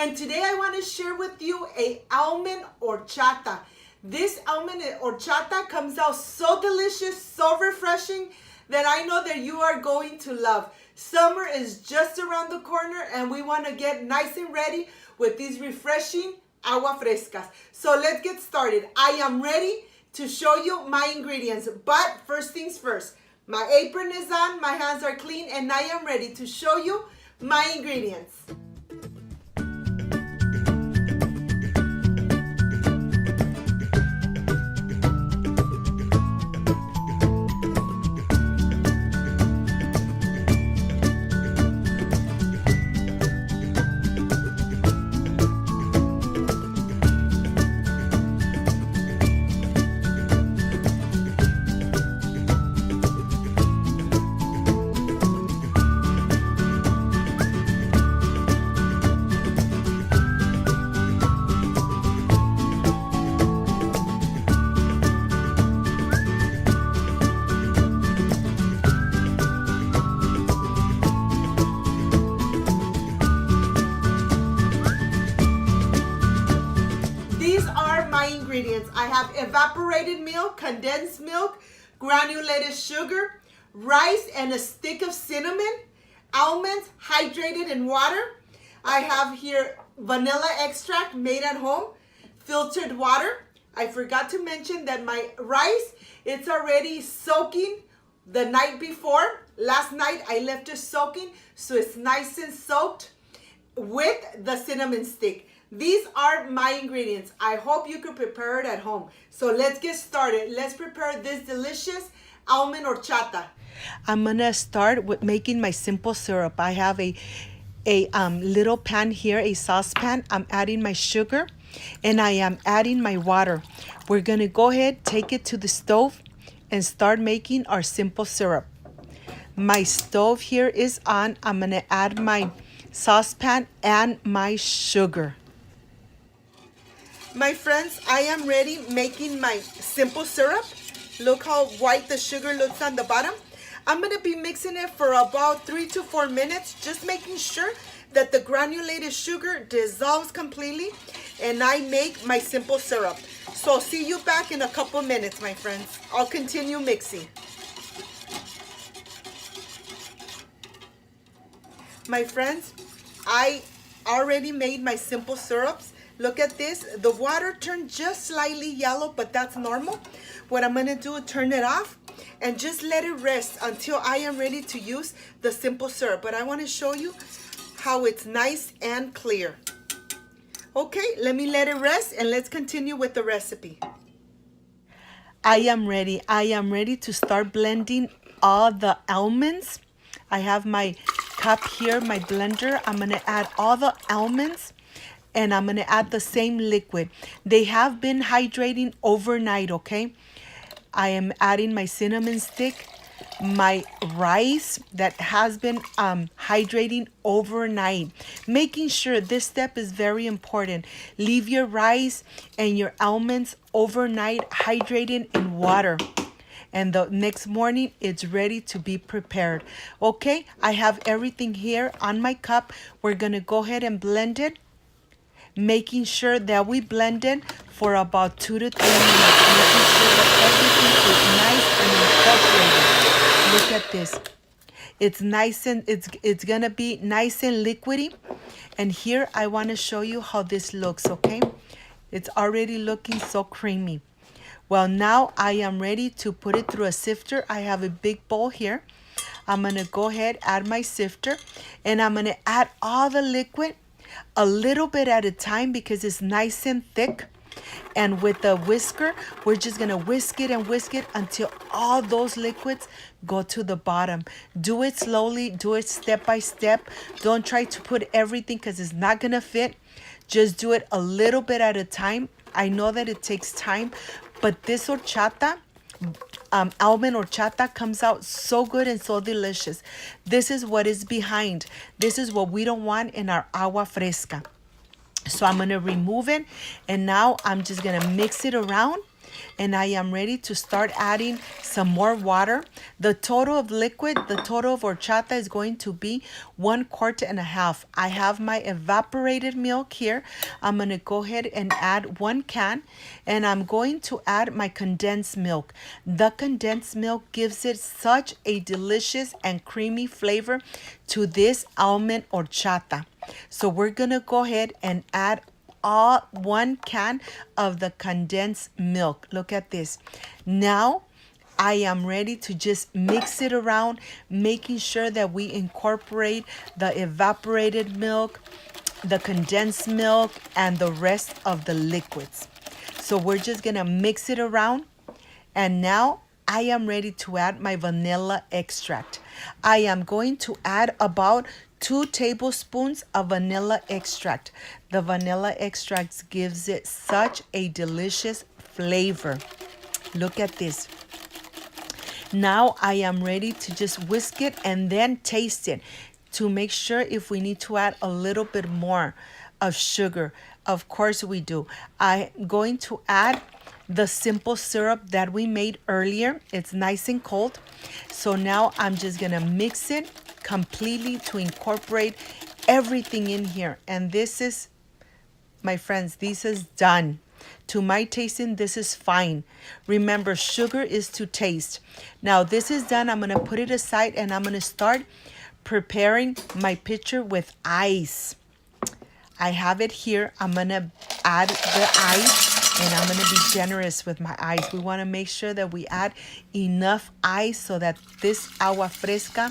And today I want to share with you a almond horchata. This almond horchata comes out so delicious, so refreshing, that I know that you are going to love. Summer is just around the corner and we want to get nice and ready with these refreshing agua frescas. So let's get started. I am ready to show you my ingredients, but first things first. My apron is on, my hands are clean, and I am ready to show you my ingredients. Ingredients. I have evaporated milk, condensed milk, granulated sugar, rice, and a stick of cinnamon, almonds hydrated in water. I have here vanilla extract made at home, filtered water. I forgot to mention that my rice, it's already soaking the night before. Last night I left it soaking, so it's nice and soaked with the cinnamon stick. These are my ingredients. I hope you can prepare it at home. So let's get started. Let's prepare this delicious almond horchata. I'm gonna start with making my simple syrup. I have a little pan here, a saucepan. I'm adding my sugar and I am adding my water. We're gonna go ahead, take it to the stove and start making our simple syrup. My stove here is on. I'm gonna add my saucepan and my sugar. My friends, I am ready making my simple syrup. Look how white the sugar looks on the bottom. I'm going to be mixing it for about 3 to 4 minutes, just making sure that the granulated sugar dissolves completely and I make my simple syrup. So I'll see you back in a couple minutes, my friends. I'll continue mixing. My friends, I already made my simple syrups. Look at this. The water turned just slightly yellow, but that's normal. What I'm going to do is turn it off and just let it rest until I am ready to use the simple syrup. But I want to show you how it's nice and clear. Okay, let me let it rest and let's continue with the recipe. I am ready. I am ready to start blending all the almonds. I have my cup here, my blender. I'm going to add all the almonds. And I'm going to add the same liquid. They have been hydrating overnight, okay? I am adding my cinnamon stick, my rice that has been hydrating overnight. Making sure this step is very important. Leave your rice and your almonds overnight hydrating in water. And the next morning, it's ready to be prepared. Okay, I have everything here on my cup. We're going to go ahead and blend it. Making sure that we blend it for about 2 to 3 minutes, making sure that everything is nice and incorporated. Look at this. It's nice and it's gonna be nice and liquidy. And here I want to show you how this looks, okay? It's already looking so creamy. Well, now I am ready to put it through a sifter. I have a big bowl here. I'm gonna go ahead, add my sifter, and I'm gonna add all the liquid a little bit at a time because it's nice and thick. And with the whisker, we're just gonna whisk it until all those liquids go to the bottom. Do it slowly, do it step by step. Don't try to put everything because it's not gonna fit. Just do it a little bit at a time. I know that it takes time, but this horchata, almond horchata comes out so good and so delicious. This is what is behind. This is what we don't want in our agua fresca. So I'm going to remove it, and now I'm just going to mix it around and I am ready to start adding some more water. The total of liquid, the total of horchata is going to be 1.5 quarts. I have my evaporated milk here. I'm going to go ahead and add 1 can, and I'm going to add my condensed milk. The condensed milk gives it such a delicious and creamy flavor to this almond horchata. So we're going to go ahead and add all 1 can of the condensed milk. Look at this. Now I am ready to just mix it around, making sure that we incorporate the evaporated milk, the condensed milk, and the rest of the liquids. So we're just gonna mix it around, and now I am ready to add my vanilla extract. I am going to add about 2 tablespoons of vanilla extract. The vanilla extract gives it such a delicious flavor. Look at this. Now I am ready to just whisk it and then taste it to make sure if we need to add a little bit more of sugar. Of course we do. I'm going to add the simple syrup that we made earlier. It's nice and cold. So now I'm just gonna mix it completely to incorporate everything in here. And this is, my friends, this is done. To my tasting, this is fine. Remember, sugar is to taste. Now this is done. I'm gonna put it aside and I'm gonna start preparing my pitcher with ice. I have it here. I'm gonna add the ice, and I'm gonna be generous with my ice. We wanna make sure that we add enough ice so that this agua fresca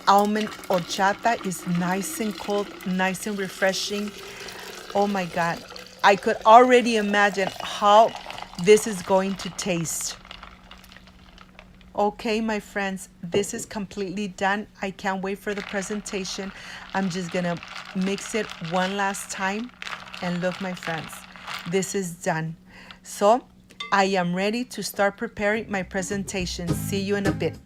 almond horchata is nice and cold, nice and refreshing. Oh my God. I could already imagine how this is going to taste. Okay, my friends, this is completely done. I can't wait for the presentation. I'm just gonna mix it one last time. And look, my friends, this is done. So I am ready to start preparing my presentation. See you in a bit.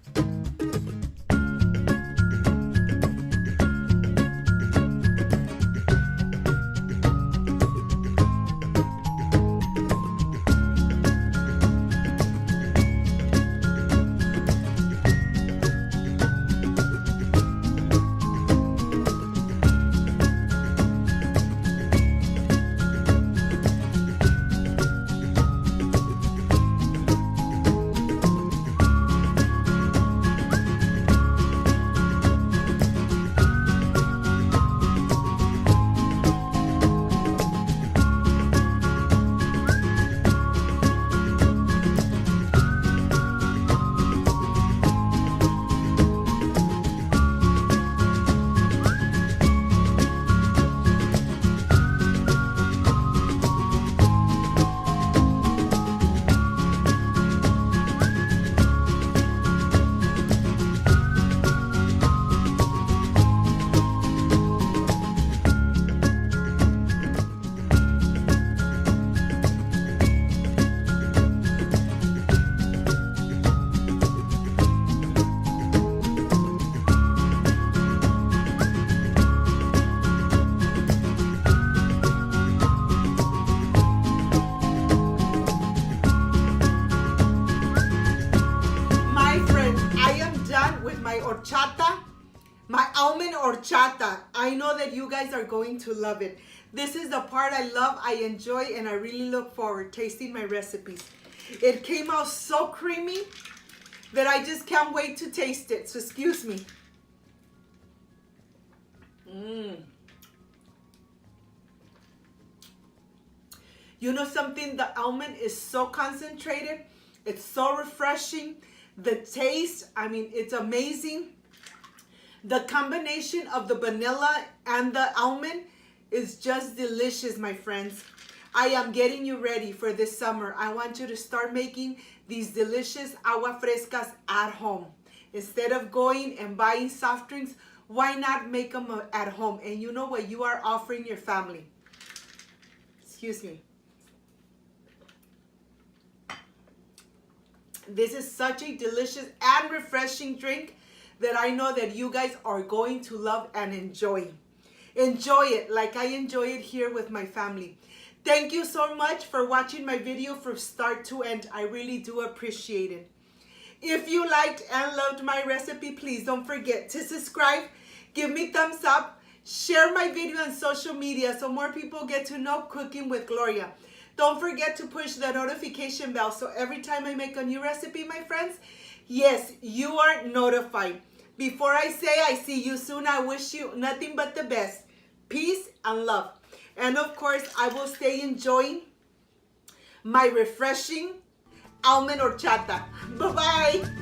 Horchata, my almond horchata. I know that you guys are going to love it. This is the part I love, I enjoy, and I really look forward tasting my recipes. It came out so creamy that I just can't wait to taste it. So excuse me. You know something? The almond is so concentrated. It's so refreshing. The taste, I mean, it's amazing. The combination of the vanilla and the almond is just delicious, my friends. I am getting you ready for this summer. I want you to start making these delicious agua frescas at home. Instead of going and buying soft drinks, why not make them at home? And you know what you are offering your family. Excuse me. This is such a delicious and refreshing drink that I know that you guys are going to love and enjoy. Enjoy it like I enjoy it here with my family. Thank you so much for watching my video from start to end. I really do appreciate it. If you liked and loved my recipe, please don't forget to subscribe, give me thumbs up, share my video on social media so more people get to know Cooking with Gloria. Don't forget to push the notification bell so every time I make a new recipe, my friends, yes, you are notified. Before I say I see you soon, I wish you nothing but the best. Peace and love. And of course, I will stay enjoying my refreshing almond horchata. Bye-bye.